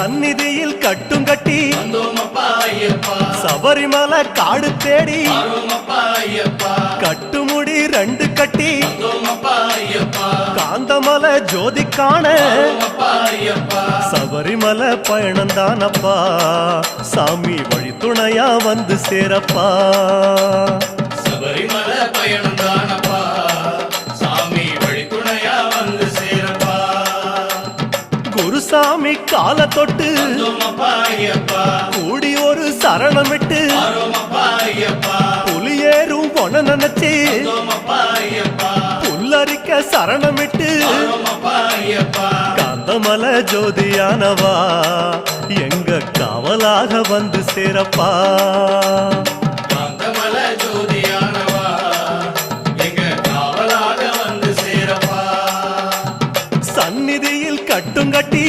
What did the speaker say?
சந்நிதியில் கட்டும் கட்டி சபரிமலை காடு தேடி கட்டுமுடி 2 கட்டி காந்தமலை ஜோதி காண சபரிமலை பயணந்தானப்பா சாமி வழி துணையா வந்து சேரப்பா சபரிமலை பயணந்தானப்பா சாமி வழி துணையா வந்து சேரப்பா குருசாமி கால தொட்டு கூடி ஒரு சரணமிட்டு புலியேறும் பொன நினைச்சு புல்லரிக்க சரணமிட்டு காந்தமலை ஜோதியானவா எங்க காவலாக வந்து சேரப்பா காந்தமலை ஜோதியானவா எங்க காவலாக வந்து சேரப்பா சந்நிதியில் கட்டும் கட்டி